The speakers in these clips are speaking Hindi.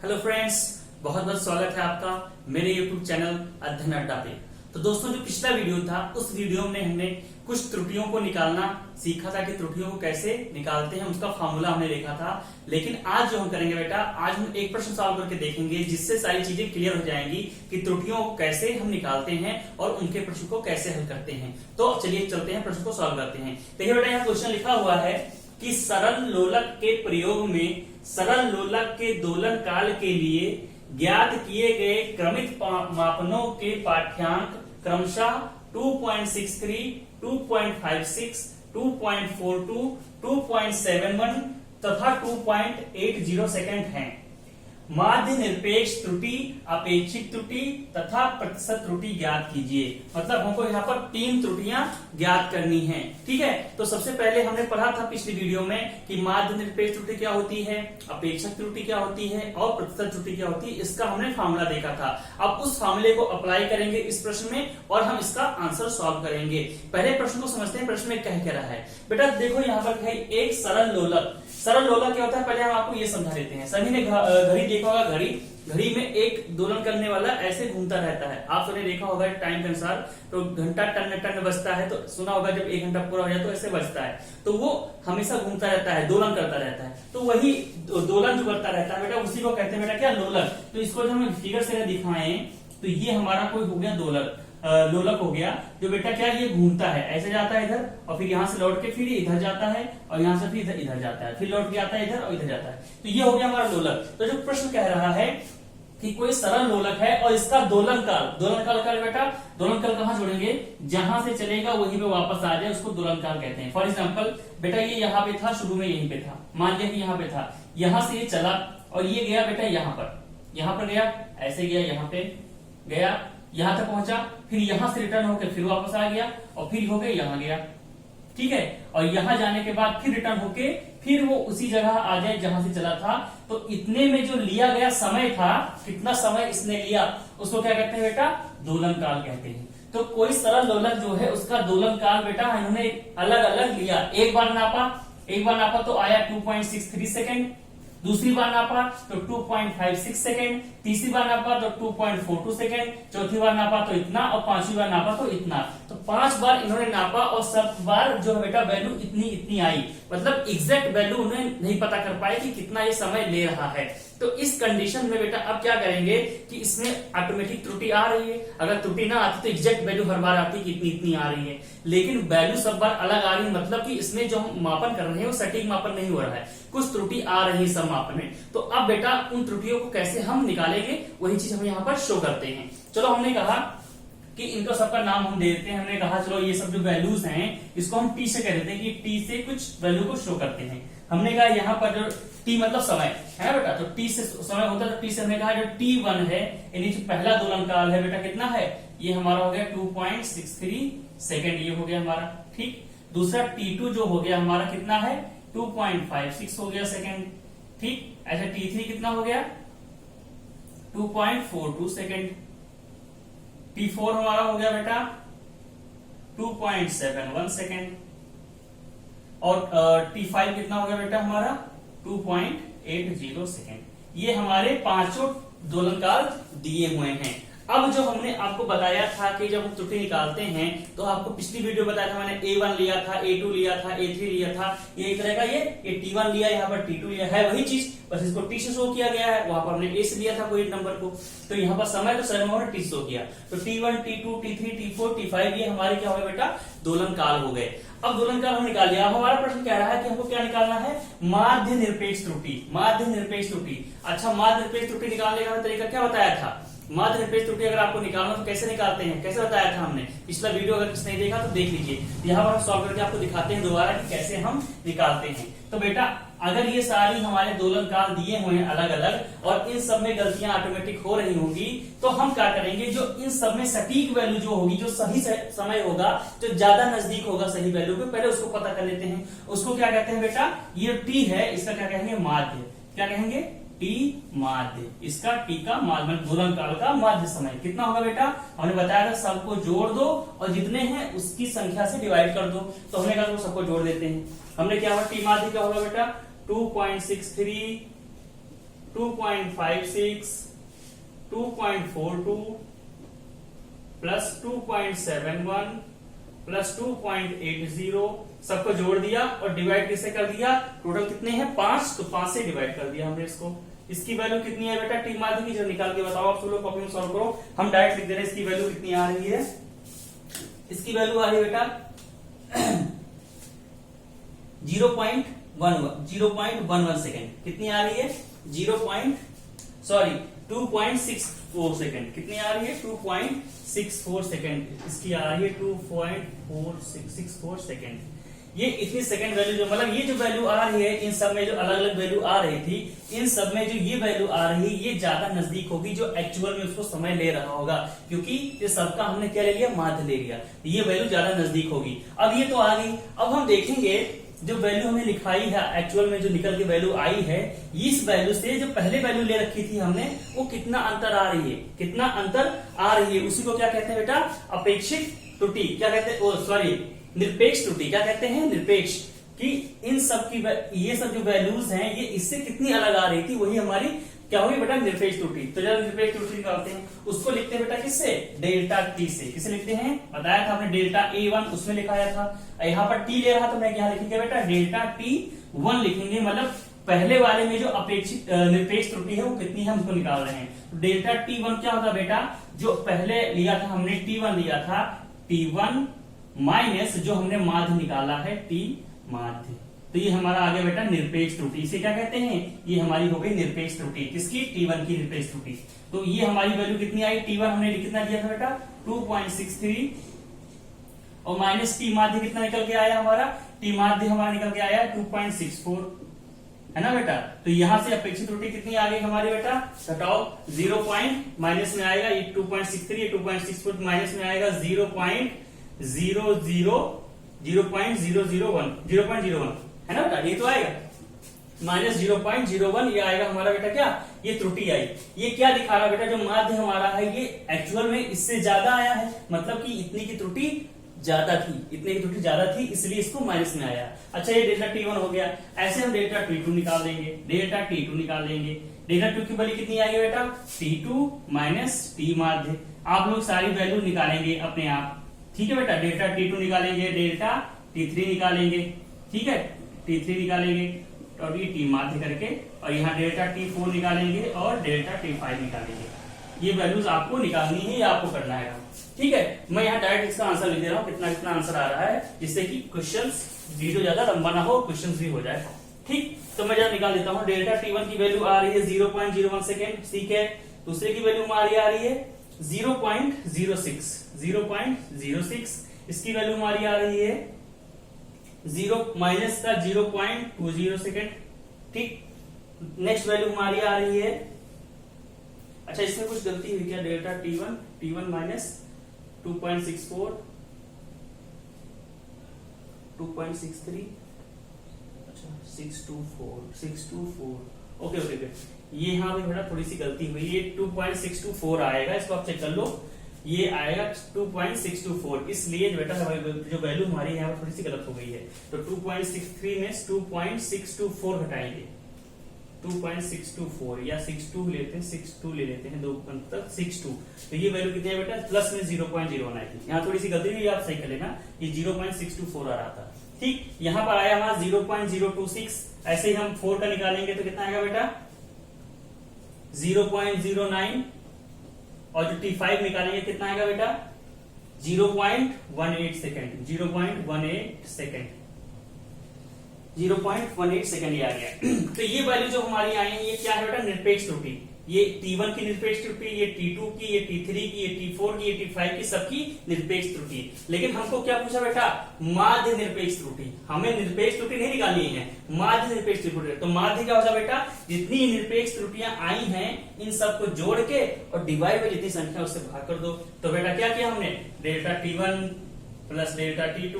हेलो फ्रेंड्स, बहुत बहुत स्वागत है आपका मेरे यूट्यूब चैनल अध्ययन अड्डा पे। तो दोस्तों, जो पिछला वीडियो था उस वीडियो में हमने कुछ त्रुटियों को निकालना सीखा था कि त्रुटियों को कैसे निकालते हैं, उसका फार्मूला हमने देखा था। लेकिन आज जो हम करेंगे बेटा, आज हम एक प्रश्न सॉल्व करके देखेंगे जिससे सारी चीजें क्लियर हो जाएंगी कि त्रुटियों को कैसे हम निकालते हैं और उनके प्रश्न को कैसे हल करते हैं। तो चलिए चलते हैं, प्रश्न को सॉल्व करते हैं। देखिए बेटा, यहाँ क्वेश्चन लिखा हुआ है कि सरल लोलक के प्रयोग में सरल लोलक के दोलन काल के लिए ज्ञात किए गए क्रमित मापनों के पाठ्यांक क्रमशः 2.63, 2.56, 2.42, 2.71 तथा 2.80 सेकंड हैं। माध्य निरपेक्ष त्रुटि, अपेक्षित त्रुटि तथा प्रतिशत त्रुटि ज्ञात कीजिए। मतलब हमको यहाँ पर 3 त्रुटियां ज्ञात करनी है। ठीक है, तो सबसे पहले हमने पढ़ा था पिछली वीडियो में कि माध्य निरपेक्ष त्रुटि क्या होती है, अपेक्षित त्रुटि क्या होती है और प्रतिशत त्रुटि क्या होती है। इसका हमने फार्मूला देखा था। अब उस फार्मूले को अप्लाई करेंगे इस प्रश्न में और हम इसका आंसर सॉल्व करेंगे। पहले प्रश्न को समझते हैं, प्रश्न में कह क्या रहा है। बेटा देखो, यहाँ पर है एक सरल लोलक। सरल लोलक क्या होता है, पहले हम आपको ये समझा देते हैं। सभी ने घड़ी देखा होगा। घड़ी में एक दोलन करने वाला ऐसे घूमता रहता है। आप सबने देखा होगा टाइम के अनुसार, तो घंटा टन टन बजता है, तो सुना होगा जब 1 घंटा पूरा हो जाए तो ऐसे बजता है। तो वो हमेशा घूमता रहता है, दोलन करता रहता है। तो वही दोलन जो करता रहता है बेटा, उसी को कहते हैं बेटा क्या, लोलक। तो इसको जब हम फिगर से दिखाएं तो ये हमारा कोई हो गया दोलक, लोलक हो गया, जो बेटा क्या ये घूमता है, ऐसे जाता है इधर और फिर यहाँ से लौट के फिर इधर जाता है और यहाँ से फिर इधर जाता है, फिर लौट के आता है इधर और इधर जाता है। तो ये हो गया हमारा लोलक। तो जो प्रश्न कह रहा है कि कोई सरल लोलक है और इसका दोलन काल का बेटा, दोलन काल कहाँ जोड़ेंगे, जहां से चलेगा वहीं पे वापस आ जाए, उसको दोलन काल कहते हैं। फॉर एग्जाम्पल बेटा, ये यहाँ पे था, शुरू में यहीं पे था, मान लिया कि यहाँ पे था, यहाँ से ये चला और ये गया बेटा यहाँ पर गया, ऐसे गया, यहाँ पे गया, यहां तक पहुंचा, फिर यहां से रिटर्न होकर फिर वापस आ गया और फिर होके यहां गया। ठीक है, और यहां जाने के बाद फिर रिटर्न होके फिर वो उसी जगह आ जाए जहां से चला था। तो इतने में जो लिया गया समय था, कितना समय इसने लिया, उसको क्या कहते हैं बेटा, दोलन काल कहते हैं। तो कोई सरल लोलक जो है उसका दोलन काल बेटा इन्होंने अलग अलग लिया। एक बार नापा तो आया 2.63 सेकेंड, दूसरी बार नापा तो 2.56 सेकेंड, तीसरी बार नापा तो 2.42 सेकेंड, चौथी बार नापा तो इतना और पांचवी बार नापा तो इतना। तो 5 बार इन्होंने नापा और सब बार जो बेटा वैल्यू इतनी आई। मतलब एग्जैक्ट वैल्यू उन्हें नहीं पता कर पाए कि कितना ये समय ले रहा है। तो इस कंडीशन में बेटा अब क्या करेंगे कि इसमें ऑटोमेटिक त्रुटि आ रही है। अगर त्रुटि ना आती तो एग्जैक्ट वैल्यू हर बार आती कि इतनी आ रही है, लेकिन वैल्यू सब बार अलग आ रही है। मतलब कि इसमें जो हम मापन कर रहे हैं वो सटीक मापन नहीं हो रहा है, कुछ त्रुटि आ रही है सब मापन में। तो अब बेटा उन त्रुटियों को कैसे हम निकालेंगे, वही चीज हम यहाँ पर शो करते हैं। चलो, हमने कहा कि इनका सबका नाम हम दे देते हैं। हमने कहा चलो ये सब जो वैल्यूज हैं इसको हम टी से कह देते हैं कि टी से कुछ वैल्यू को शो करते हैं। हमने कहा यहाँ पर जो टी मतलब समय है बेटा, तो टी से समय होता है, तो टी से हमने कहा जो T1 है, यानी जो पहला दोलन काल है बेटा कितना है, ये हमारा हो गया 2.63 सेकेंड, ये हो गया हमारा। ठीक, दूसरा T2 जो हो गया हमारा कितना है, 2.56 हो गया सेकेंड। ठीक, ऐसा T3 कितना हो गया, 2.42 सेकेंड। T4 हमारा हो गया बेटा 2.71 सेकेंड और T5 कितना हो गया बेटा हमारा 2.80 सेकेंड। ये हमारे पांचों दोलन काल दिए हुए हैं। अब जो हमने आपको बताया था कि जब हम त्रुटि निकालते हैं तो आपको पिछली वीडियो बताया था, मैंने A1 लिया था, A2 लिया था, A3 लिया था, ये एक तरह का ये T1 लिया, यहाँ पर T2 लिया है, वही चीज बस इसको T से शो किया गया है। वहां पर हमने A से लिया था कोई नंबर को, तो यहाँ पर समय तो समय हमने T शो किया। तो T1, T2, T3, T4, T5 ये हमारे क्या हो गए बेटा, दोलन काल हो गए। अब दोलन काल हम निकाल लिया। अब हमारा प्रश्न कह रहा है कि हमको क्या निकालना है, माध्य निरपेक्ष त्रुटि। माध्य निरपेक्ष त्रुटि, अच्छा माध्य निरपेक्ष त्रुटि निकालने का तरीका क्या बताया था। माध्य निरपेक्ष त्रुटि अगर आपको निकालना तो कैसे निकालते हैं, कैसे बताया था हमने, पिछला वीडियो अगर किसी नहीं देखा तो देख लीजिए। यहाँ पर हम सॉल्व करके आपको दिखाते हैं दोबारा कि कैसे हम निकालते हैं। तो बेटा अगर ये सारी हमारे दोलन काल दिए हुए हैं अलग अलग और इन सब में गलतियां ऑटोमेटिक हो रही होंगी, तो हम क्या करेंगे, जो इन सब में सटीक वैल्यू जो होगी, जो सही समय होगा, जो ज्यादा नजदीक होगा सही वैल्यू पे, पहले उसको पता कर लेते हैं। उसको क्या कहते हैं बेटा, ये टी है, इसका क्या कहेंगे, माध्य। क्या कहेंगे, टी माध्य। इसका टी का माध्य दोलन काल का माध्य समय कितना होगा बेटा, हमने बताया था सबको जोड़ दो और जितने हैं उसकी संख्या से डिवाइड कर दो। तो हमने कहा सबको जोड़ देते हैं। हमने क्या हुआ, टी माध्य क्या होगा बेटा, 2.63 2.56, 2.42 प्लस 2.71 प्लस 2.80, सबको जोड़ दिया और डिवाइड कैसे कर दिया, टोटल कितने हैं 5, तो 5 से डिवाइड कर दिया हमने इसको। इसकी वैल्यू कितनी है बेटा टी माध्य की, जो निकाल के बताओ आप सब लोग, कॉपी में सॉल्व करो। हम डायरेक्ट लिख दे रहे हैं इसकी वैल्यू कितनी आ रही है। इसकी वैल्यू आ रही है बेटा 0.11 सेकेंड। कितनी आ रही है 2.64 सेकेंड। कितनी आ रही है 2.64 सेकेंड। इसकी आ रही है 2.464 सेकेंड। ये इतनी सेकंड वैल्यू जो मतलब ये जो वैल्यू आ रही है, इन सब में जो अलग अलग वैल्यू आ रही थी, इन सब में जो ये वैल्यू आ रही है ये ज्यादा नजदीक होगी जो एक्चुअल में उसको समय ले रहा होगा, क्योंकि ये सबका हमने क्या ले लिया, माध्य ले लिया, ये वैल्यू ज्यादा नजदीक होगी। अब ये तो आ गई। अब हम देखेंगे जो वैल्यू हमने लिखाई है एक्चुअल में जो निकल के वैल्यू आई है, इस वैल्यू से जो पहले वैल्यू ले रखी थी हमने, वो कितना अंतर आ रही है, कितना अंतर आ रही है। उसी को क्या कहते हैं बेटा, अपेक्षित त्रुटि। क्या कहते हैं, सॉरी निरपेक्ष त्रुटि। क्या कहते हैं, निरपेक्ष। कि इन सब की ये सब जो वैल्यूज हैं ये इससे कितनी अलग आ रही थी, वही हमारी क्या होगी बेटा, निरपेक्ष त्रुटि। तो जब निरपेक्ष त्रुटि निकालते हैं उसको लिखते हैं बेटा किससे, डेल्टा टी से। किसे लिखते हैं, बताया था आपने डेल्टा A1 उसमें लिखाया था। यहाँ पर टी ले रहा तो मैं यहाँ लिखेंगे बेटा डेल्टा T1 लिखेंगे, मतलब पहले वाले में जो अपेक्षित निरपेक्ष त्रुटि है वो कितनी है हमको निकाल रहे हैं। तो डेल्टा T1 क्या होता बेटा, जो पहले लिया था हमने T1 लिया था, T1 माइनस जो हमने माध्य निकाला है T माध्य, तो ये हमारा आ गया बेटा निरपेक्ष त्रुटि। इसे क्या कहते हैं, ये हमारी हो गई निरपेक्ष त्रुटि। किसकी, T1 की निरपेक्ष त्रुटि। तो ये हमारी वैल्यू कितनी आई, T1 हमने कितना दिया था बेटा 2.63 और माइनस T माध्य कितना निकल के आया हमारा, T माध्य हमारा निकल के आया 2.64, है ना बेटा। तो यहां से अपेक्षित त्रुटि कितनी आ गई हमारी बेटा, घटाओ 0 पॉइंट माइनस में आएगा, ये 2.63 ये 2.64 माइनस में आएगा 0.001 है ना बेटा, ये तो आएगा माइनस 0.01, ये आएगा हमारा बेटा क्या, ये त्रुटि आई। ये क्या दिखा रहा बेटा, जो माध्य हमारा है ये एक्चुअल में इससे ज्यादा आया है, मतलब कि इतनी की त्रुटि ज्यादा थी, इतने की त्रुटि ज्यादा थी, इसलिए इसको माइनस में आया। अच्छा ये डेल्टा T1 हो गया। ऐसे हम डेल्टा T2 निकाल देंगे, डेल्टा T2 निकाल देंगे। डेल्टा T2 की वैल्यू कितनी आएगी बेटा, T2 माइनस T माध्य। आप लोग सारी वैल्यू निकालेंगे अपने आप, ठीक है बेटा। डेल्टा T2 निकालेंगे, डेल्टा T3 निकालेंगे, ठीक है, T3 निकालेंगे और ये T माध्य करके, और यहाँ डेल्टा T4 निकालेंगे और डेल्टा T5 निकालेंगे। ये वैल्यूज आपको निकालनी है, ये आपको करना है, ठीक है। मैं यहाँ डायरेक्ट इसका आंसर लिख दे रहा हूँ, कितना कितना आंसर आ रहा है, जिससे कि क्वेश्चंस वीडियो ज्यादा लंबा ना हो, क्वेश्चंस भी हो जाए, ठीक। तो मैं जरा निकाल देता हूँ। डेल्टा T1 की वैल्यू आ रही है 0.01 सेकेंड, ठीक है। दूसरे की वैल्यू हमारी आ रही है 0.06, इसकी वैल्यू हमारी आ रही है 0 माइनस का 0.20 सेकेंड, ठीक। नेक्स्ट वैल्यू हमारी आ रही है, अच्छा इसमें कुछ गलती हुई क्या, डेल्टा T1 माइनस 2.64, 2.63, अच्छा 624, ओके। ये यहाँ पे बेटा थोड़ी सी गलती हुई, ये 2.624 आएगा, इसको आप चेक कर लो, ये आएगा 2.624, इसलिए बेटा जो वैल्यू हमारी यहाँ पर थोड़ी सी गलत हो गई है। तो 2.63 में 2.624 घटाएंगे, 2.624 या 62 लेते हैं, 62 ले लेते हैं, 2 तक 62। तो ये वैल्यू कितनी है बेटा, प्लस में 0.01 आएगी। यहाँ थोड़ी सी गलती हुई, आप सही कर लेना, ये 0.624 आ रहा था, ठीक। यहाँ पर आया हमारा 0.026, ऐसे ही हम 4 का निकालेंगे तो कितना आएगा बेटा 0.09, और जो T5 निकालेंगे कितना आएगा बेटा 0.18 सेकेंड, 0.18 सेकेंड ये आ गया। तो ये वैल्यू जो हमारी आई है ये क्या है बेटा, निरपेक्ष त्रुटि। ये T1 की निरपेक्ष त्रुटि, ये T2 की, ये T3 की, ये T4 की, ये T5 की, सबकी निरपेक्ष त्रुटि। लेकिन हमको क्या पूछा बेटा, माध्य निरपेक्ष त्रुटि। हमें निरपेक्ष त्रुटि नहीं निकालनी है, माध्य निरपेक्ष त्रुटि। तो माध्य क्या होता बेटा, जितनी निरपेक्ष त्रुटियां आई हैं इन सबको जोड़ के और डिवाइड में जितनी संख्या उससे भाग कर दो। तो बेटा क्या किया हमने, delta T1 plus delta T2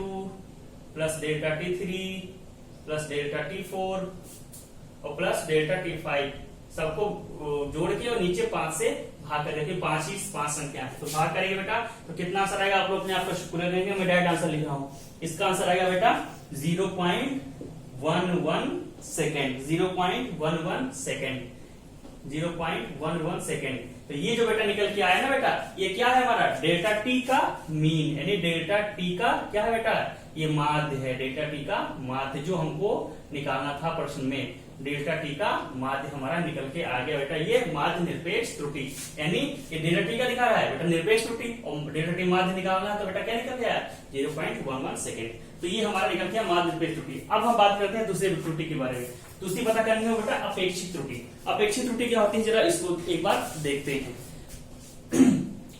plus delta T3 plus delta T4 और प्लस डेल्टा T5 सबको जोड़ के और नीचे 5 से भाग कर देंगे, 5 संख्या है तो भाग करेंगे बेटा, तो कितना आंसर आएगा आप लोग अपने आप को करेंगे। मैं डायरेक्ट आंसर लिख रहा हूं, इसका आंसर आएगा बेटा 0.11 सेकेंड, 0.11 सेकेंड। 0.11 सेकेंड। तो ये जो बेटा निकल के आया ना बेटा, ये क्या है हमारा डेल्टा टी का मीन, यानी डेल्टा टी का क्या है बेटा, ये माध्य है। डेल्टा टी का माध्य जो हमको निकालना था प्रश्न में, डेल्टा टी का माध्य हमारा निकल के आ गया बेटा, ये माध्य निरपेक्ष त्रुटि। यानी ये डेल्टा टी का दिखा रहा है बेटा निरपेक्ष त्रुटि, और डेल्टा टी माध्य निकालना है तो बेटा क्या निकल गया 0.11 सेकेंड। तो ये हमारा निकल गया माध्य निरपेक्ष त्रुटि। अब हम बात करते हैं दूसरे त्रुटि के बारे में। दूसरी पता करनी है बेटा अपेक्षित त्रुटि। अपेक्षित त्रुटि क्या होती है जरा इसको एक बार देखते हैं।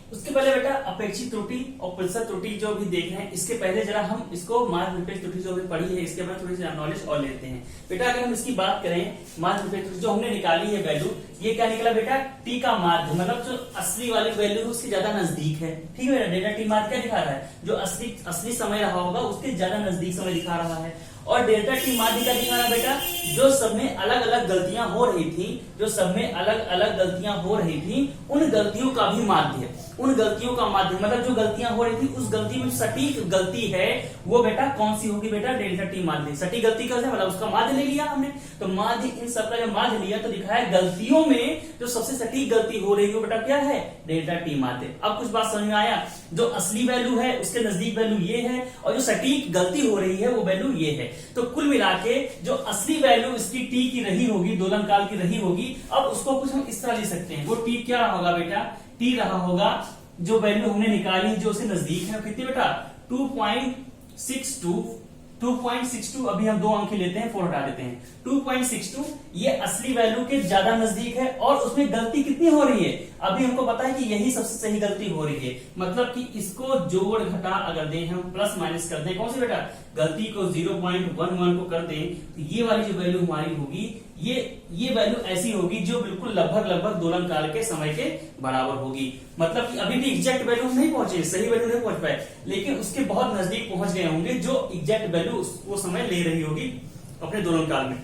उसके पहले बेटा अपेक्षित त्रुटि और प्रतिशत त्रुटि जो भी देख रहे हैं, इसके पहले जरा हम इसको माध्य निरपेक्ष त्रुटि जो भी पढ़ी है इसके बारे में थोड़ी सी नॉलेज और लेते हैं। बेटा अगर हम इसकी बात करें माध्य निरपेक्ष त्रुटि जो हमने निकाली है वैल्यू, ये क्या निकला बेटा टी का माध्य, मतलब जो असली वाली वैल्यू उसके ज्यादा नजदीक है। ठीक है बेटा, डेल्टा टी माध्य क्या दिखा रहा है, जो असली समय रहा होगा उसके ज्यादा नजदीक समय दिखा रहा है। और डेल्टा टी माध्य क्या दिखा रहा बेटा, जो सब में अलग अलग गलतियां हो रही थी, जो सब में अलग अलग गलतियां हो रही थी, उन गलतियों का भी माध्य है। उन गलतियों का माध्य मतलब जो गलतियां हो रही थी उस गलती में सटीक गलती है वो बेटा कौन सी होगी बेटा डेल्टा टी माध्य। सटीक गलती कैसे, मतलब उसका माध्य ले लिया हमने, तो माध्य इन सबका जब माध्य लिया तो दिखाया गलतियों में जो सबसे सटीक गलती हो रही है वो बेटा क्या है डेल्टा टी माध्य। अब कुछ बात समझ में आया, जो असली वैल्यू है उसके नजदीक वैल्यू ये है और जो सटीक गलती हो रही है वो वैल्यू ये है। तो कुल मिला के जो असली वैल्यू इसकी टी की रही होगी, दोलन काल की रही होगी, अब उसको कुछ हम इस तरह ले सकते हैं। वो टी क्या रहा होगा बेटा, टी रहा होगा जो वैल्यू हमने निकाली जो उससे नजदीक है कितनी बेटा 2.62। अभी हम दो अंक लेते हैं, 4 हटा देते हैं। 2.62 ये असली वैल्यू के ज्यादा नजदीक है और उसमें गलती कितनी हो रही है, अभी हमको पता है कि यही सबसे सही गलती हो रही है। मतलब कि इसको जोड़ घटा अगर दें हम, प्लस माइनस कर दें, कौन सी बेटा गलती को 0.11 को कर दें, तो ये वाली जो वैल्यू हमारी होगी ये वैल्यू ऐसी होगी जो बिल्कुल लगभग दोलन काल के समय के बराबर होगी। मतलब कि अभी भी एग्जैक्ट वैल्यू हम नहीं पहुंचे, सही वैल्यू नहीं पहुंच पाए, लेकिन उसके बहुत नजदीक पहुंच गए होंगे जो एग्जैक्ट वैल्यू वो समय ले रही होगी अपने दोलन काल में।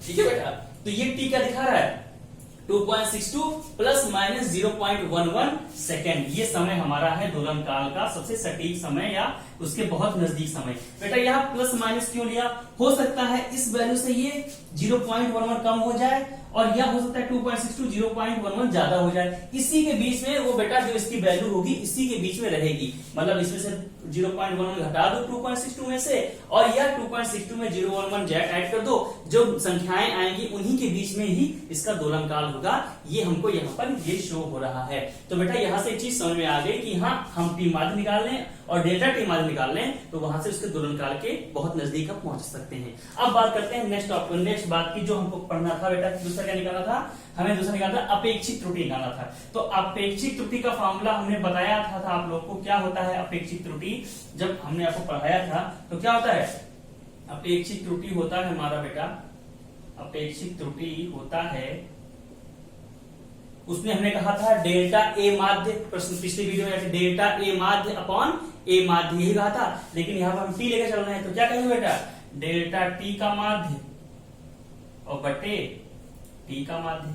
ठीक है बेटा, तो ये टी क्या दिखा रहा है 2.62 प्लस माइनस 0.11 सेकेंड, ये समय हमारा है दोलन काल का सबसे सटीक समय या उसके बहुत नजदीक समय। बेटा यहाँ प्लस माइनस क्यों लिया, हो सकता है इस वैल्यू से ये 0.11 कम हो जाए और यह हो सकता है 2.62 0.11 ज्यादा हो जाए, इसी के बीच में वो बेटा जो इसकी वैल्यू होगी इसी के बीच में रहेगी। मतलब इसमें से 0.11 घटा दो 2.62 में से और यह 2.62 में 0.11 ऐड कर दो, जो संख्याएं आएंगी उन्हीं के बीच में ही इसका दोलन काल होगा। ये हमको यहाँ पर ये शो हो रहा है। तो बेटा यहाँ से एक चीज समझ में आ गई कि हाँ हम टी माध्य निकाल लें और डेल्टा टी माध्य निकाल लें तो वहां से उसके दोलन काल के बहुत नजदीक हम पहुंच सकते हैं। अब बात करते हैं नेक्स्ट बात की, जो हमको पढ़ना था बेटा दूसरा क्या निकालना था, हमें दूसरा निकालना था अपेक्षित त्रुटि निकालना था। तो अपेक्षित त्रुटि का फॉर्मूला हमने बताया था आप लोग को, क्या होता है अपेक्षित त्रुटि, जब हमने आपको पढ़ाया था तो क्या होता है अपेक्षित त्रुटि होता है हमारा बेटा, अपेक्षित त्रुटि होता है, उसमें हमने कहा था डेल्टा ए माध्य, प्रश्न पिछले वीडियो में डेल्टा ए माध्य अपॉन ए माध्य यही कहा था, लेकिन यहाँ पर हम टी लेकर चल रहे हैं तो क्या कहेंगे बेटा डेल्टा टी का माध्य और बटे टी का माध्य,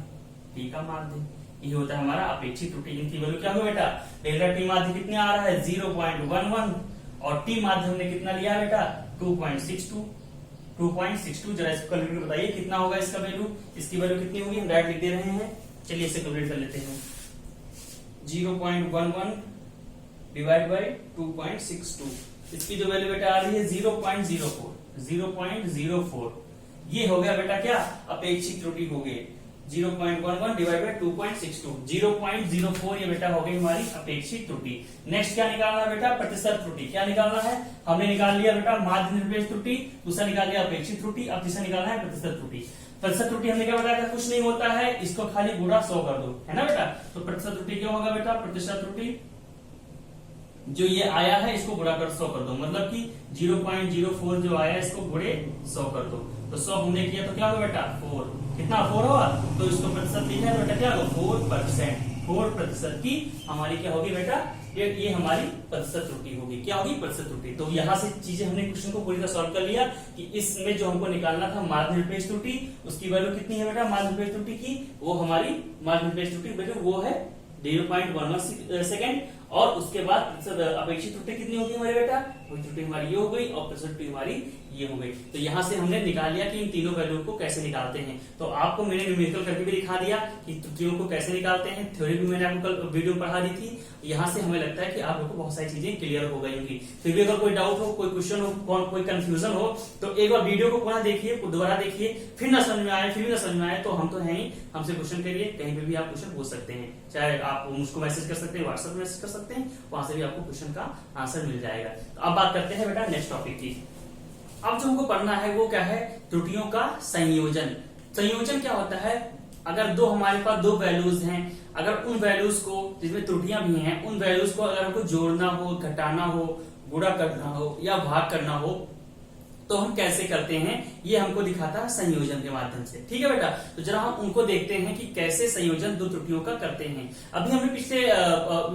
ये होता है हमारा अपेक्षित त्रुटि। इनकी वैल्यू क्या हो बेटा, डेल्टा टी माध्य कितने आ रहा है 0.11 और टी माध्य हमने कितना लिया बेटा 2.62। जरा इसको कैलकुलेट बताइए कितना होगा इसका वैल्यू, इसकी वैल्यू कितनी होगी, हम डायरेक्ट लिख दे रहे हैं, चलिए इसे कैलकुलेट कर लेते हैं। 0.11 डिवाइड बाय 2.62, इसकी जो वैल्यू बेटा आ रही है 0.04, ये हो गया बेटा क्या अपेक्षित त्रुटि हो गई। 0.11 डिवाइड बाय 2.62, 0.04 ये बेटा हो गई हमारी अपेक्षित त्रुटि। नेक्स्ट क्या निकालना है बेटा प्रतिशत त्रुटि, क्या निकालना है, हमने निकाल लिया बेटा माध्य निरपेक्ष त्रुटि, दूसरा निकाल लिया अपेक्षित त्रुटि, अब तीसरा निकालना है प्रतिशत त्रुटि। प्रतिशत त्रुटि हमने क्या बताया था, कुछ नहीं होता है, इसको खाली गुणा 100 कर दो, है ना बेटा। तो प्रतिशत त्रुटि क्या होगा बेटा, प्रतिशत त्रुटि जो ये आया है इसको गुणा कर 100 कर दो, मतलब कि 0.04 जो आया इसको गुणे 100 कर दो, तो 100 हमने किया तो क्या होगा बेटा 4, कितना 4 होगा, तो इसको प्रतिशत लिखा है तो बेटा क्या होगा 4% की हमारी क्या होगी बेटा, ये हमारी प्रतिशत त्रुटि होगी, क्या होगी प्रतिशत त्रुटि। तो यहाँ से चीजें हमने क्वेश्चन को पूरी तरह सॉल्व कर लिया कि इसमें जो हमको निकालना था माध्य निरपेक्ष त्रुटि, उसकी वैल्यू कितनी है बेटा माध्य निरपेक्ष त्रुटि की, वो हमारी माध्य निरपेक्ष त्रुटि वैल्यू वो है 0.11 सेकेंड, और उसके बाद अपेक्षित त्रुटि कितनी होगी हमारे बेटा, वही त्रुटि हमारी ये हो गई और प्रतिशत त्रुटि हमारी ये हो गई। तो यहाँ से हमने निकाल लिया कि इन तीनों वैल्यू को कैसे निकालते हैं। तो आपको मैंने न्यूमेरिकल करके भी दिखा दिया कि त्रुटियों को कैसे निकालते हैं, थ्योरी भी मैंने आपको कल वीडियो में पढ़ा दी थी। यहाँ से हमें लगता है कि आप लोग को बहुत सारी चीजें क्लियर हो गई होंगी। फिर भी अगर कोई डाउट हो, कोई क्वेश्चन हो, कोई कंफ्यूजन हो तो एक बार वीडियो को पुनः देखिए, दोबारा देखिए, फिर ना समझ में आए, फिर भी ना समझ में आए तो हम तो है ही, हमसे क्वेश्चन करिए, कहीं पे भी आप क्वेश्चन पूछ सकते हैं। चाहे आप मुझको मैसेज कर सकते हैं, व्हाट्सएप में मैसेज कर सकते हैं, वहां से भी आपको क्वेश्चन का आंसर मिल जाएगा। तो अब बात करते हैं बेटा नेक्स्ट टॉपिक की। अब जो हमको पढ़ना है वो क्या है, त्रुटियों का संयोजन। संयोजन क्या होता है, अगर हमारे पास दो वैल्यूज हैं, अगर उन वैल्यूज को जिसमें त्रुटियां भी हैं, उन वैल्यूज को अगर हमको जोड़ना हो, घटाना हो, गुणा करना हो या भाग करना हो तो हम कैसे करते हैं, ये हमको दिखाता है संयोजन के माध्यम से। ठीक है बेटा, तो जरा हम उनको देखते हैं कि कैसे संयोजन दो त्रुटियों का करते हैं। अभी हमने पिछले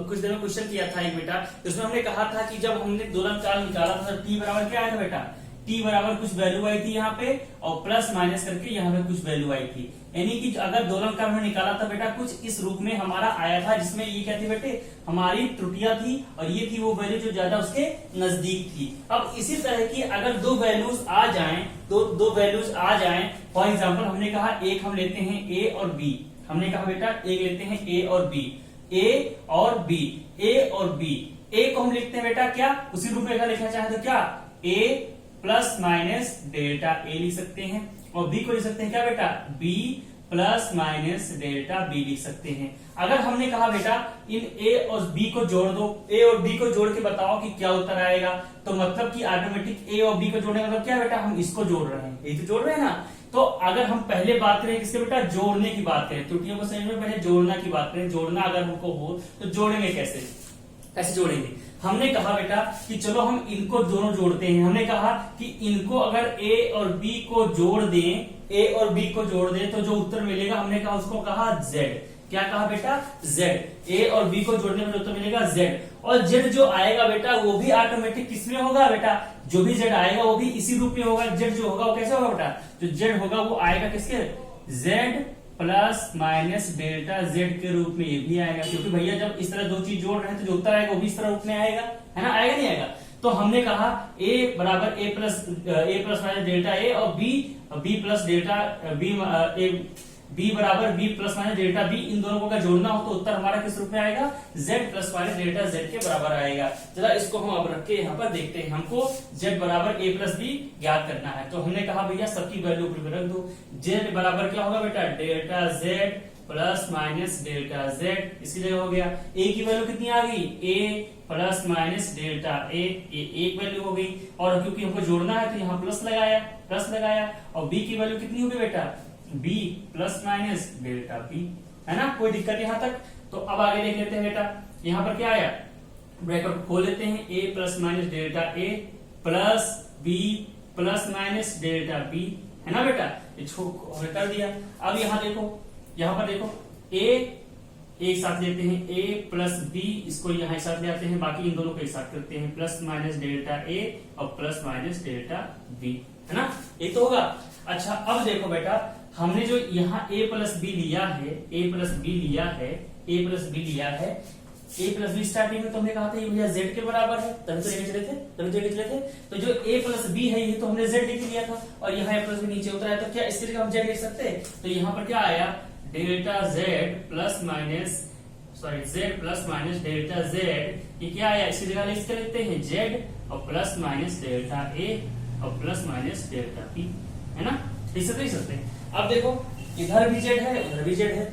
कुछ दिन में क्वेश्चन किया था एक बेटा, उसमें हमने कहा था कि जब हमने दोलनकाल निकाला था टी बराबर क्या आया था बेटा, टी बराबर कुछ वैल्यू आई थी यहाँ पे और प्लस माइनस करके यहाँ पे कुछ वैल्यू आई थी। यानी कि अगर दोलनकाल में निकाला था बेटा कुछ इस रूप में हमारा आया था, जिसमें ये क्या थी बेटे, हमारी त्रुटियां थी और ये थी वो वैल्यू जो ज्यादा उसके नजदीक थी। अब इसी तरह की अगर दो वैल्यूज आ जाएं, दो वैल्यूज आ जाएं, फॉर एग्जाम्पल हमने कहा एक हम लेते हैं ए और बी, हमने कहा बेटा एक लेते हैं ए और बी, ए और बी, ए और बी। ए को हम लिखते हैं बेटा क्या, उसी रूप में लिखना चाहे तो क्या, ए प्लस माइनस डेल्टा ए लिख सकते हैं, और बी को लिख सकते हैं क्या बेटा, B plus minus delta B लिख सकते हैं। अगर हमने कहा बेटा इन ए और बी को जोड़ दो, ए और बी को जोड़ के बताओ कि क्या उत्तर आएगा, तो मतलब कि ऑटोमेटिक ए और बी को जोड़ने का मतलब क्या बेटा, हम इसको जोड़ रहे हैं, ये तो जोड़ रहे हैं ना। तो अगर हम पहले बात करें किसके बेटा, जोड़ने की बात करें, त्रुटियों को समझने में पहले जोड़ना की बात करें, जोड़ना अगर हमको हो तो जोड़ेंगे कैसे, कैसे जोड़ेंगे। हमने कहा बेटा कि चलो हम इनको दोनों जोड़ते हैं। हमने कहा कि इनको अगर ए और बी को जोड़ दें, ए और बी को जोड़ दें तो जो उत्तर मिलेगा, हमने कहा उसको कहा जेड। क्या कहा बेटा, जेड। ए और बी को जोड़ने में जो उत्तर मिलेगा जेड, और जेड जो आएगा बेटा वो भी ऑटोमेटिक किसमें होगा बेटा, जो भी जेड आएगा वो भी इसी रूप में होगा। जेड जो होगा वो कैसे होगा बेटा, जो जेड होगा वो आएगा किसके, Z plus minus delta Z के रूप में ये भी आएगा, क्योंकि भैया जब इस तरह दो चीज जोड़ रहे हैं तो जो उत्तर आएगा वो भी इस तरह रूप में आएगा, है ना, आएगा नहीं आएगा। तो हमने कहा a बराबर a plus minus delta a और b प्लस डेल्टा b बराबर b plus minus delta b, इन दोनों को अगर जोड़ना हो तो उत्तर हमारा किस रूप में आएगा, z plus minus delta z के बराबर आएगा। जरा इसको हम अब रख के यहाँ पर देखते हैं, हमको z बराबर a प्लस b ज्ञात करना है। तो हमने कहा भैया सबकी वैल्यू ऊपर रख दो, z बराबर क्या होगा बेटा, delta z plus minus delta z, इसकी जगह हो गया a की वैल्यू कितनी आ गई, a plus minus delta a, ये एक वैल्यू हो गई, और क्योंकि हमको जोड़ना है तो यहाँ प्लस लगाया, और b की वैल्यू कितनी होगी बेटा, b plus minus delta b, है ना, कोई दिक्कत यहाँ तक। तो अब आगे देख लेते हैं बेटा, यहाँ पर क्या आया, ब्रैकेट खोल लेते हैं, a plus minus delta a plus b plus minus delta b, है ना बेटा, इसको कर दिया। अब यहाँ देखो, यहाँ पर देखो a एक साथ लेते हैं, a प्लस b, इसको यहाँ एक साथ ले आते हैं, बाकी इन दोनों को एक साथ करते हैं, प्लस माइनस डेल्टा a और प्लस माइनस डेल्टा b, है ना, ये तो होगा। अच्छा अब देखो बेटा, हमने जो यहाँ a प्लस b लिया है, a प्लस b लिया है, a प्लस b लिया है, a प्लस b स्टार्टिंग में तो हमने कहा था ये भैया z के बराबर है, तभी तो लेके चले थे, तो जो a प्लस b है ये तो हमने z लिख लिया था, और यहाँ a प्लस b नीचे उतरा है, तो क्या इसके लिए हम z लिख सकते हैं। तो यहाँ पर क्या आया, delta z plus minus delta z, ये क्या आया, इसकी जगह लिख लेते हैं z और प्लस माइनस डेल्टा a और प्लस माइनस डेल्टा b, है ना, इसे तो लिख सकते हैं। अब देखो इधर भी z है, उधर भी z है,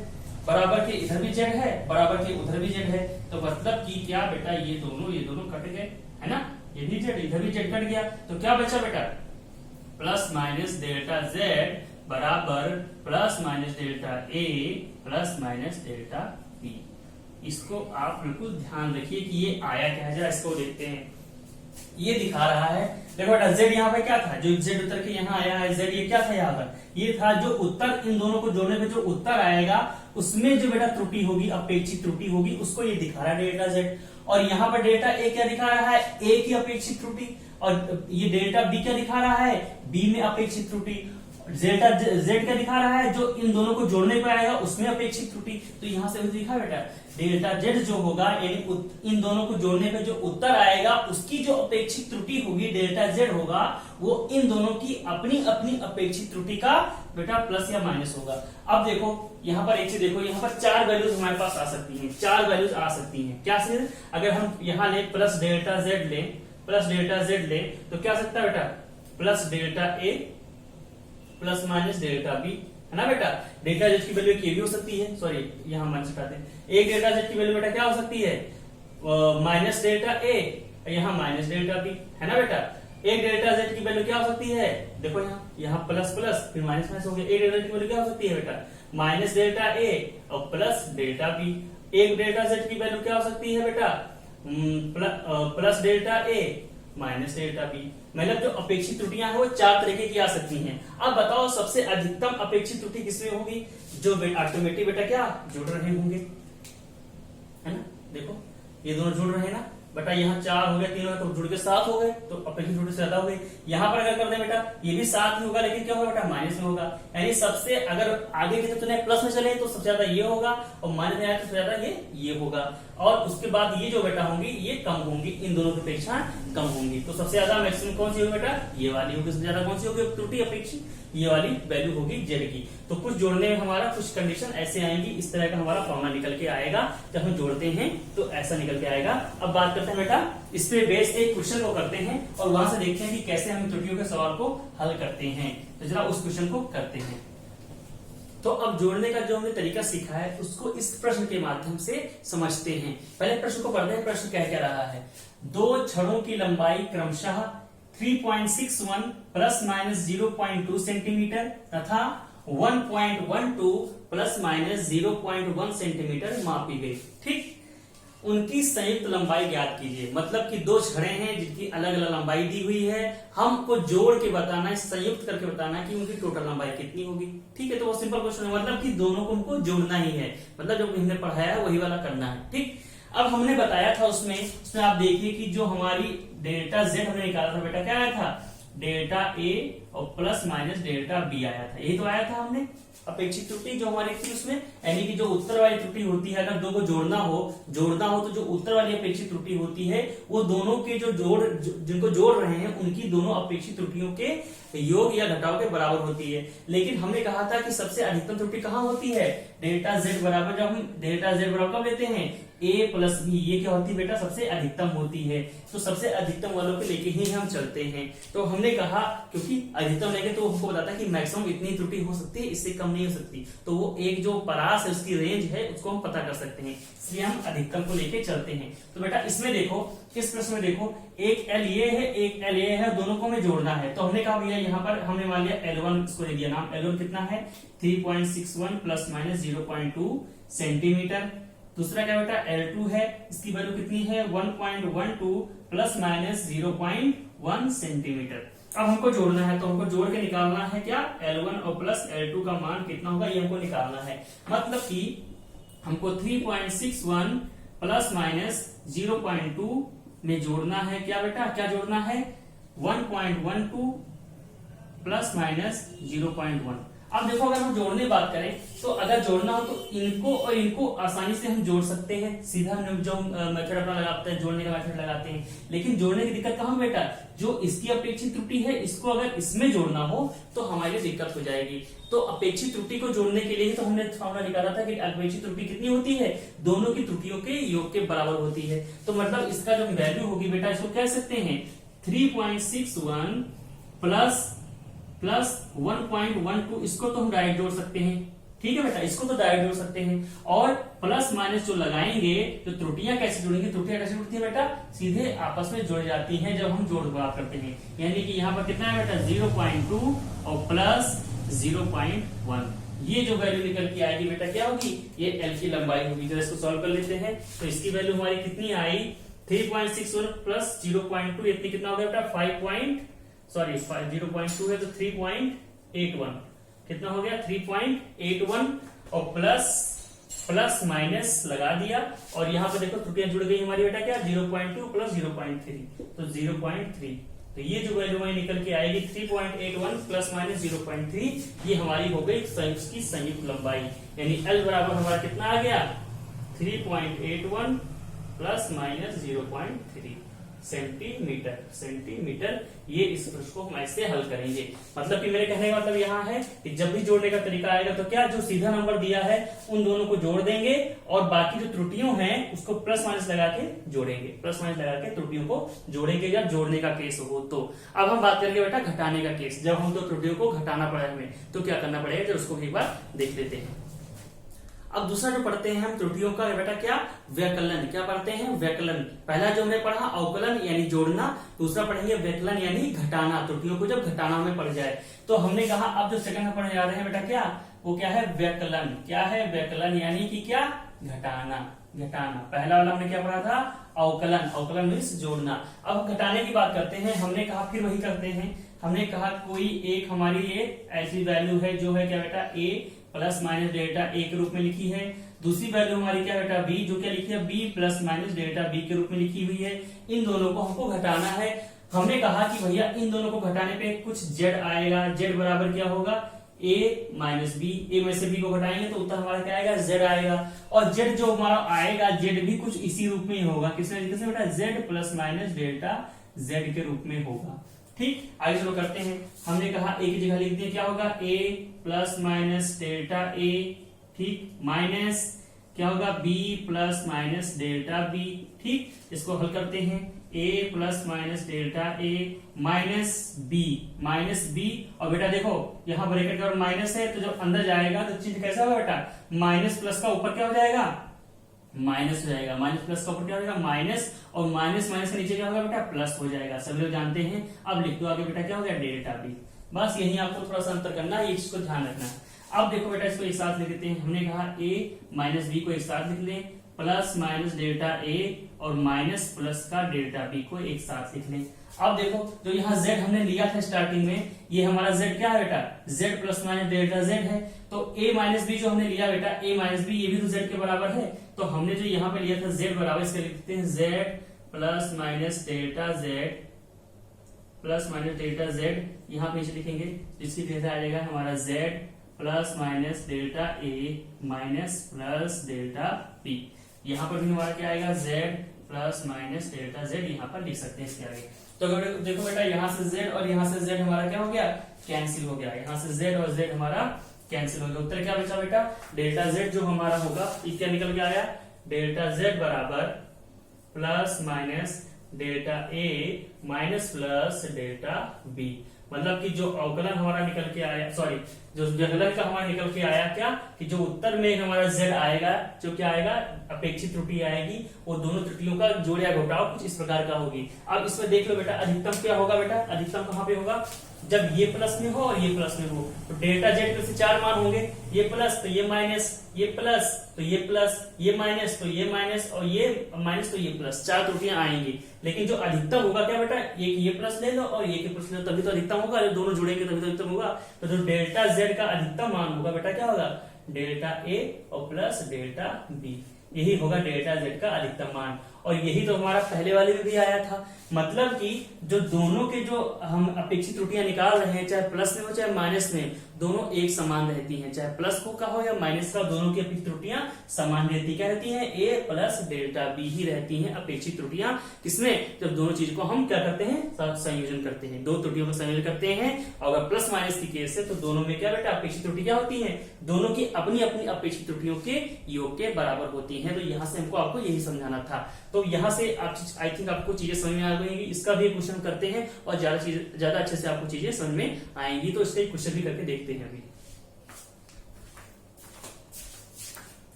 बराबर के इधर भी z है, बराबर के उधर भी z है, तो मतलब कि क्या बेटा, ये दोनों कट गए, है ना, ये भी z इधर भी z कट गया, तो क्या बचा बेटा, प्लस माइनस डेल्टा z बराबर plus minus delta a plus minus delta b। इसको आप बिल्कुल ध्यान रखिए कि ये आया क्या है, जरा इसको देखते हैं। ये दिखा रहा है, देखो बेटा z यहाँ पे क्या था, जो z उतर के यहाँ आया है, z ये क्या था यहाँ पर, ये था जो उत्तर, इन दोनों को जोड़ने पे जो उत्तर आएगा उसमें जो बेटा त्रुटि होगी, अपेक्षित त्रुटि होगी, उसको ये दिखा रहा है डेल्टा z। और यहाँ पर डेल्टा a क्या दिखा रहा है, a की अपेक्षित त्रुटि, और ये डेल्टा b क्या दिखा रहा है, b में अपेक्षित त्रुटि। डेल्टा जेड क्या दिखा रहा है, जो इन दोनों को जोड़ने पर आएगा उसमें अपेक्षित त्रुटि। तो यहां से दिखा बेटा डेल्टा जेड जो होगा यानी इन दोनों को जोड़ने पे जो उत्तर आएगा उसकी जो अपेक्षित त्रुटि होगी डेल्टा जेड होगा वो इन दोनों की अपनी अपनी अपेक्षित त्रुटि का बेटा प्लस या माइनस होगा। अब देखो यहाँ पर एक चीज देखो, यहाँ पर 4 वैल्यूज हमारे पास आ सकती हैं, 4 वैल्यूज आ सकती हैं। क्या सिर्फ अगर हम यहाँ ले प्लस डेल्टा जेड ले तो क्या सकता है बेटा plus delta A plus minus delta B, है ना बेटा। डेल्टा जेड की वैल्यू ये भी हो सकती है, सॉरी यहाँ माइनस हटाते हैं, एक डेल्टा जेड की वैल्यू बेटा क्या हो सकती है माइनस डेल्टा ए, यहाँ माइनस डेल्टा बी, है ना बेटा। एक डेल्टा जेड की वैल्यू क्या हो सकती है, देखो यहाँ प्लस प्लस फिर माइनस माइनस हो गया। एक डेल्टा की वैल्यू क्या हो सकती है बेटा माइनस डेल्टा ए और प्लस डेल्टा बी। एक डेल्टा जेड की वैल्यू क्या हो सकती है बेटा plus delta A minus delta B. मतलब जो अपेक्षित त्रुटियां हैं वो 4 तरीके की आ सकती हैं। अब बताओ सबसे अधिकतम अपेक्षित त्रुटि किसमें होगी, जो ऑटोमेटिक बेटा क्या जुड़ रहे होंगे, है ना। देखो ये दोनों जुड़ रहे हैं ना बेटा, यहाँ 4 हो गए 3 हो गए तो जुड़ के 7 हो गए, तो अपेक्षित त्रुटि ज्यादा हो गई। यहाँ पर अगर कर दे बेटा ये भी 7 ही होगा, लेकिन क्या होगा बेटा माइनस में होगा। यानी सबसे अगर आगे के तो प्लस में चले तो सबसे ज्यादा ये होगा और माइनस में आए तो सबसे ज्यादा ये होगा। और उसके बाद ये जो बेटा होंगी ये कम होंगी, इन दोनों की अपेक्षा कम होंगी। तो सबसे ज्यादा मैक्सिमम कौन सी होगी बेटा ये वाली होगी। सबसे ज्यादा कौन सी होगी त्रुटि अपेक्षित, ये वाली वैल्यू होगी जेड की। तो कुछ जोड़ने में हमारा कुछ कंडीशन ऐसे आएंगी, इस तरह का हमारा फॉर्मूला निकल के आएगा। जब हम जोड़ते हैं तो ऐसा निकल के आएगा। अब बात करते हैं बेटा इस पे बेस एक क्वेश्चन को करते हैं और वहां से देखते हैं कि कैसे हम त्रुटियों के सवाल को हल करते हैं। तो जरा उस क्वेश्चन को करते हैं। तो अब जोड़ने का जो हमने तरीका सीखा है उसको इस प्रश्न के माध्यम से समझते हैं। पहले प्रश्न को पढ़ते हैं। प्रश्न क्या रहा है, 2 छड़ों की लंबाई क्रमशः 3.61 प्लस माइनस 0.2 सेंटीमीटर तथा 1.12 प्लस माइनस 0.1 सेंटीमीटर मापी गई। ठीक, उनकी संयुक्त लंबाई ज्ञात कीजिए। मतलब कि 2 छड़े हैं जिनकी अलग अलग लंबाई दी हुई है, हमको जोड़ के बताना है, संयुक्त करके बताना है कि उनकी टोटल लंबाई कितनी होगी। ठीक है, तो वो सिंपल क्वेश्चन है, मतलब कि दोनों को हमको जोड़ना ही है, मतलब जो हमने पढ़ाया है वही वाला करना है। ठीक, अब हमने बताया था उसमें आप देखिए कि जो हमारी डेल्टा जेड हमने निकाला था बेटा क्या आया था डेल्टा ए और प्लस माइनस डेल्टा बी आया था। यही तो आया था हमने अपेक्षित त्रुटि जो हमारी थी उसमें, यानी कि जो उत्तर वाली त्रुटि होती है अगर 2 को जोड़ना हो तो जो उत्तर वाली अपेक्षित त्रुटि होती है वो दोनों के जिनको जोड़ रहे हैं उनकी दोनों अपेक्षित त्रुटियों के योग या घटाव के बराबर होती है। लेकिन हमने कहा था कि सबसे अधिकतम त्रुटि कहाँ होती है डेल्टा जेड बराबर, जब हम डेल्टा जेड बराबर कब लेते हैं ए प्लस बी, ये क्या होती है बेटा सबसे अधिकतम होती है। तो सबसे अधिकतम वालों को लेके ही हम चलते हैं। तो हमने कहा क्योंकि अधिकतम लेंगे तो हमको बताता है कि मैक्सिमम इतनी त्रुटि हो सकती है, इससे कम नहीं हो सकती। तो वो एक जो परास है उसकी रेंज है उसको हम पता कर सकते हैं, इसलिए हम अधिकतम को लेके चलते हैं। तो बेटा इसमें देखो, इस प्रश्न में देखो एक एल ये है एक एल ये है, दोनों को हमें जोड़ना है। तो हमने कहा भैया यहाँ पर हमने मान लिया L1 इसको दे दिया नाम। L1 कितना है 3.61 प्लस माइनस 0.2 सेंटीमीटर। दूसरा क्या बेटा L2 है, इसकी वैल्यू कितनी है 1.12 प्लस माइनस 0.1 सेंटीमीटर। अब हमको जोड़ना है तो हमको जोड़ के निकालना है क्या L1 और प्लस L2 का मान कितना होगा ये हमको निकालना है। मतलब कि हमको 3.61 प्लस माइनस 0.2 में जोड़ना है क्या बेटा, क्या जोड़ना है 1.12 प्लस माइनस 0.1। अब देखो अगर हम जोड़ने बात करें तो अगर जोड़ना हो तो इनको और इनको आसानी से हम जोड़ सकते हैं, सीधा हम जो मेथड अपना लगाते हैं जोड़ने का मेथड लगाते हैं। लेकिन जोड़ने की दिक्कत कहाँ बेटा, जो इसकी अपेक्षित त्रुटि है इसको अगर इसमें जोड़ना हो तो हमारी दिक्कत हो जाएगी। तो अपेक्षित त्रुटि को जोड़ने के लिए तो हमने फॉर्मूला निकाला था कि अपेक्षित त्रुटि कितनी होती है, दोनों की त्रुटियों के योग के बराबर होती है। तो मतलब इसका जो वैल्यू होगी बेटा इसको कह सकते हैं 3.61 प्लस 1.12, इसको तो हम डायरेक्ट जोड़ सकते हैं। ठीक है बेटा, इसको तो डायरेक्ट जोड़ सकते हैं। और प्लस माइनस जो लगाएंगे तो त्रुटियां कैसे जुड़ेंगी, त्रुटियां कैसे जुड़ती है बेटा सीधे आपस में जुड़ जाती हैं जब हम जोड़ बात करते हैं। यानी कि यहाँ पर कितना है बेटा 0.2 और प्लस 0.1, ये जो वैल्यू निकल के आएगी बेटा क्या होगी ये एल की लंबाई होगी। जब इसको सॉल्व कर लेते हैं तो इसकी वैल्यू हमारी कितनी आई 3.61 प्लस 0.2, इतनी कितना हो गया बेटा 0.2 है तो 3.81, कितना हो गया 3.81 और प्लस माइनस लगा दिया। और यहाँ पे देखो त्रुटियां जुड़ गई हमारी बेटा क्या 0.2 प्लस 0.3 तो 0.3, तो ये जो वैल्यू हमारी निकल के आएगी 3.81 प्लस माइनस 0.3, ये हमारी हो गई की संयुक्त लंबाई, यानी L बराबर हमारा कितना आ गया 3.81 प्लस माइनस 0.3 सेंटीमीटर। ये इस प्रश्न को हम ऐसे हल करेंगे। मतलब कि मेरे कहने का मतलब यहाँ है कि जब भी जोड़ने का तरीका आएगा तो क्या जो सीधा नंबर दिया है उन दोनों को जोड़ देंगे और बाकी जो त्रुटियों हैं उसको प्लस माइनस लगा के जोड़ेंगे, प्लस माइनस लगा के त्रुटियों को जोड़ेंगे जब जोड़ने का केस हो। तो अब हम बात करेंगे बेटा घटाने का केस, जब हम दो त्रुटियों को घटाना पड़े हमें तो क्या करना पड़ेगा, जो उसको एक बार देख लेते हैं। अब दूसरा जो पढ़ते हैं हम त्रुटियों का बेटा क्या व्यकलन, क्या पढ़ते हैं व्यकलन। पहला जो हमने पढ़ा अवकलन यानी जोड़ना, दूसरा पढ़ेंगे व्यकलन यानी घटाना, त्रुटियों को जब घटाना में पड़ जाए। तो हमने कहा अब जो सेकंड में पढ़ने जा रहे हैं बेटा क्या, वो क्या है व्यकलन। क्या है व्यकलन यानी कि क्या घटाना। पहला वाला हमने क्या पढ़ा था अवकलन, अवकलन मीन्स जोड़ना। अब घटाने की बात करते हैं। हमने कहा फिर वही करते हैं, हमने कहा कोई एक हमारी ये ऐसी वैल्यू है जो है क्या बेटा a plus minus delta a के रूप में लिखी है। दूसरी वैल्यू हमारी क्या बेटा b, जो क्या लिखी है b plus minus delta b के रूप में लिखी हुई है। इन दोनों को हमको घटाना है। हमने कहा कि भैया इन दोनों को घटाने पे कुछ z आएगा, z बराबर क्या होगा a माइनस b, a में से b को घटाएंगे तो उत्तर हमारा क्या आएगा z आएगा। और z जो हमारा आएगा z भी कुछ इसी रूप में ही होगा, किस तरीके से बेटा z plus minus delta z के रूप में होगा। ठीक, आगे चलो करते हैं। हमने कहा a की जगह लिख दिया क्या होगा a plus minus delta a, ठीक, माइनस क्या होगा b plus minus delta b। ठीक, इसको हल करते हैं a plus minus delta a minus b और बेटा देखो यहाँ ब्रैकेट का माइनस है तो जब अंदर जाएगा तो चिन्ह कैसा होगा बेटा माइनस प्लस का ऊपर क्या हो जाएगा माइनस हो जाएगा, माइनस प्लस का ऊपर क्या हो जाएगा माइनस, और माइनस माइनस के नीचे क्या होगा बेटा प्लस हो जाएगा। सभी लोग जानते हैं। अब लिख दो आगे बेटा क्या हो गया डेल्टा बी। बस यही आपको थोड़ा सा अंतर करना है, इसको ध्यान रखना। अब देखो बेटा इसको एक साथ लिख देते हैं। हमने कहा a माइनस बी को एक साथ लिख लें, प्लस माइनस डेल्टा a और माइनस प्लस का डेल्टा b को एक साथ लिख लें। अब देखो जो यहाँ z हमने लिया था स्टार्टिंग में, ये हमारा z क्या है बेटा z plus minus delta z है। तो a माइनस बी जो हमने लिया बेटा a माइनस बी, ये भी तो z के बराबर है। तो हमने जो यहाँ पे लिया था z बराबर, इसके लिखते हैं z plus minus delta z plus minus delta z, यहाँ पे नीचे लिखेंगे जिसकी जगह आ जाएगा हमारा z plus minus delta a minus plus delta b। यहाँ पर भी हमारा क्या आएगा z plus minus delta z, यहाँ पर लिख सकते हैं इसके आगे। तो देखो बेटा यहाँ से z और यहाँ से z हमारा क्या हो गया कैंसिल हो गया, यहाँ से z और z हमारा कैंसिल हो गया। उत्तर क्या बचा बेटा डेल्टा z जो हमारा होगा ये क्या निकल के आया डेल्टा z बराबर plus minus delta a minus plus delta b। मतलब कि जो अवकलन हमारा निकल के आया, सॉरी जो व्यकलन का हमारा निकल के आया क्या कि जो उत्तर में हमारा z आएगा, जो क्या आएगा अपेक्षित त्रुटि आएगी, वो दोनों त्रुटियों का जोड़ या घटाव कुछ इस प्रकार का होगी। अब इसमें देख लो बेटा अधिकतम क्या होगा बेटा, अधिकतम कहाँ पे होगा जब ये प्लस में हो और ये प्लस में हो। तो डेल्टा z में से 4 मान होंगे, ये प्लस तो ये माइनस, ये प्लस तो ये प्लस, ये माइनस तो ये माइनस और ये माइनस तो ये प्लस, 4 त्रुटियां आएंगी। लेकिन जो अधिकतम होगा क्या बेटा एक ये प्लस ले लो और ये के प्लस ले लो, तभी तो अधिकतम होगा। दोनों जुड़ेंगे तभी तो अधिकतम होगा। तो जो डेल्टा z का अधिकतम मान होगा बेटा क्या होगा डेल्टा a और प्लस डेल्टा b, यही होगा डेल्टा z का अधिकतम मान। और यही तो हमारा पहले वाले में भी आया था। मतलब कि जो दोनों के जो हम अपेक्षित त्रुटियां निकाल रहे हैं, चाहे प्लस में हो चाहे माइनस में, दोनों एक समान रहती हैं। चाहे प्लस को का हो या माइनस का, दोनों की अपेक्षित त्रुटियां समान रहती क्या रहती हैं a प्लस डेल्टा b ही रहती हैं अपेक्षित त्रुटियां। किसमें जब दोनों चीज को हम क्या करते हैं संयोजन करते हैं, दो त्रुटियों का संयोजन करते हैं। और अगर प्लस माइनस की केस है तो दोनों में क्या बेटा अपेक्षित त्रुटि क्या होती है, दोनों की अपनी अपनी अपेक्षित त्रुटियों के योग के बराबर होती है। तो यहाँ से हमको आपको यही समझाना था। तो यहाँ से आप आई थिंक आपको चीजें समझ में आ गई। इसका भी क्वेश्चन करते हैं और ज्यादा अच्छे से आपको चीजें समझ में आएंगी। तो इसका क्वेश्चन भी करके देखते हैं अभी।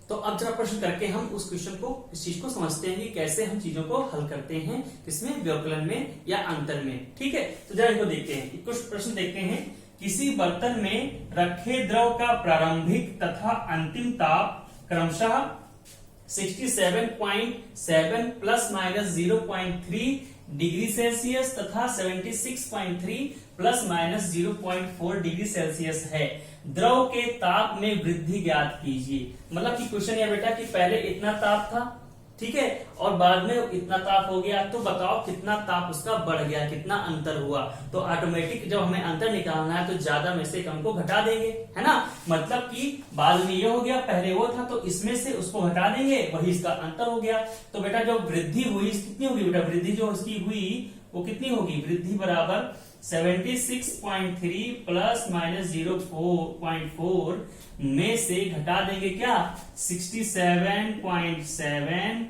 तो अब जरा प्रश्न करके हम उस क्वेश्चन को, इस चीज को समझते हैं कि कैसे हम चीजों को हल करते हैं, किसमें व्यवकलन में या अंतर में। ठीक है, तो जरा इनको देखते हैं। कुछ प्रश्न देखते हैं। किसी बर्तन में रखे द्रव का प्रारंभिक तथा अंतिम ताप क्रमशः 67.7 प्लस माइनस 0.3 डिग्री सेल्सियस तथा 76.3 प्लस माइनस 0.4 डिग्री सेल्सियस है। द्रव के ताप में वृद्धि ज्ञात कीजिए। मतलब कि क्वेश्चन यह बेटा कि पहले इतना ताप था, ठीक है, और बाद में इतना ताप हो गया, तो बताओ कितना ताप उसका बढ़ गया, कितना अंतर हुआ। तो ऑटोमेटिक जब हमें अंतर निकालना है तो ज्यादा में से कम को घटा देंगे, है ना। मतलब कि बाद में ये हो गया, पहले वो था तो इसमें से उसको घटा देंगे, वही इसका अंतर हो गया। तो बेटा जो वृद्धि हुई कितनी होगी बेटा, वृद्धि जो उसकी हुई वो कितनी होगी, वृद्धि बराबर 76.3 प्लस माइनस 0.4 में से घटा देंगे क्या, 67.7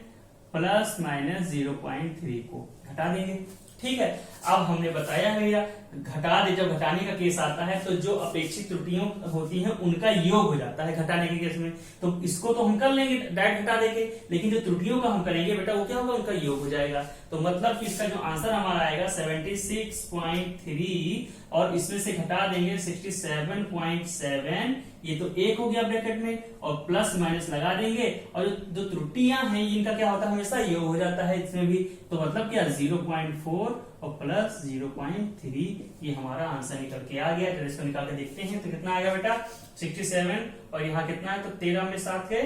प्लस माइनस 0.3 को घटा देंगे। ठीक है, अब हमने बताया है भैया घटा दे, जब घटाने का केस आता है तो जो अपेक्षित त्रुटियों होती हैं उनका योग हो जाता है घटाने के केस में। तो इसको तो हम कर लेंगे, डायरेक्ट घटा देंगे, लेकिन जो त्रुटियों का हम करेंगे बेटा वो क्या होगा, उनका योग हो जाएगा। तो मतलब कि इसका जो आंसर हमारा आएगा 76.3 और इसमें से घटा देंगे 67.7, ये तो एक हो गया ब्रैकेट में, और प्लस माइनस लगा देंगे, और जो त्रुटियां हैं इनका क्या होता है, हमेशा योग हो जाता है इसमें भी। तो मतलब क्या 0.4 और प्लस 0.3, ये हमारा आंसर निकल के आ गया। तो इसको निकाल के देखते हैं तो कितना आएगा बेटा 67, और यहाँ कितना है, तो 13 में 7 के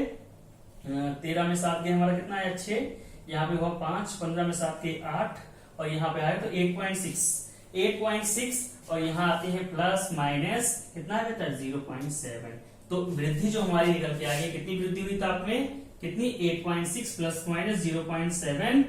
13 में 7 के हमारा कितना है 6, यहाँ पे हुआ 5, 15 में 7 के 8, और यहाँ पे आया तो 8.6 और यहाँ आते हैं प्लस माइनस कितना है बेटा 0.7। तो वृद्धि जो हमारी निकल के आ गई, कितनी वृद्धि हुई ताप में, कितनी 8.6 प्लस माइनस 0.7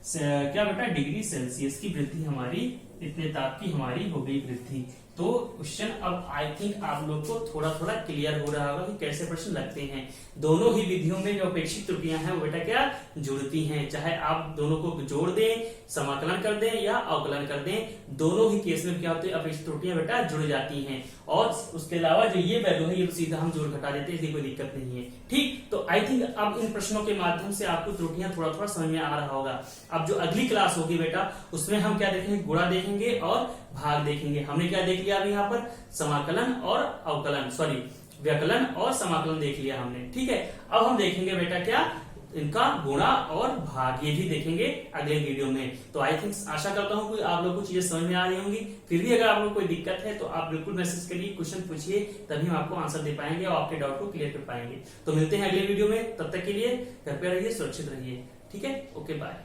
क्या बेटा डिग्री सेल्सियस की वृद्धि हमारी, इतने ताप की हमारी हो गई वृद्धि। तो क्वेश्चन अब आई थिंक आप लोग को थोड़ा थोड़ा क्लियर हो रहा होगा कि कैसे प्रश्न लगते हैं। दोनों ही विधियों में जो अपेक्षित त्रुटियां हैं वो बेटा क्या जुड़ती हैं, चाहे आप दोनों को जोड़ दें, समाकलन कर दें या अवकलन कर दें, दोनों ही केस में क्या होते हैं, अपेक्षित त्रुटियां बेटा जुड़ जाती हैं। और उसके अलावा जो ये वैल्यू है ये तो सीधा हम जोड़ घटा देते हैं, इसलिए कोई दिक्कत नहीं है। ठीक, तो आई थिंक अब इन प्रश्नों के माध्यम से आपको त्रुटियां थोड़ा थोड़ा समझ में आ रहा होगा। अब जो अगली क्लास होगी बेटा उसमें हम क्या देखेंगे, गुणा देखेंगे और भाग देखेंगे। हमने क्या देख लिया अभी यहाँ पर, समाकलन और अवकलन, सॉरी व्यकलन और समाकलन देख लिया हमने। ठीक है, अब हम देखेंगे बेटा क्या, इनका गुणा और भाग, ये भी देखेंगे अगले वीडियो में। तो आई थिंक आशा करता हूँ कि आप लोग को चीजें समझ में आ रही होंगी। फिर भी अगर आप लोग कोई दिक्कत है तो आप बिल्कुल मैसेज करिए, क्वेश्चन पूछिए, तभी हम आपको आंसर दे पाएंगे और आपके डाउट को क्लियर कर पाएंगे। तो मिलते हैं अगले वीडियो में, तब तक के लिए घर पे रहिए, सुरक्षित रहिए। ठीक है, ओके बाय।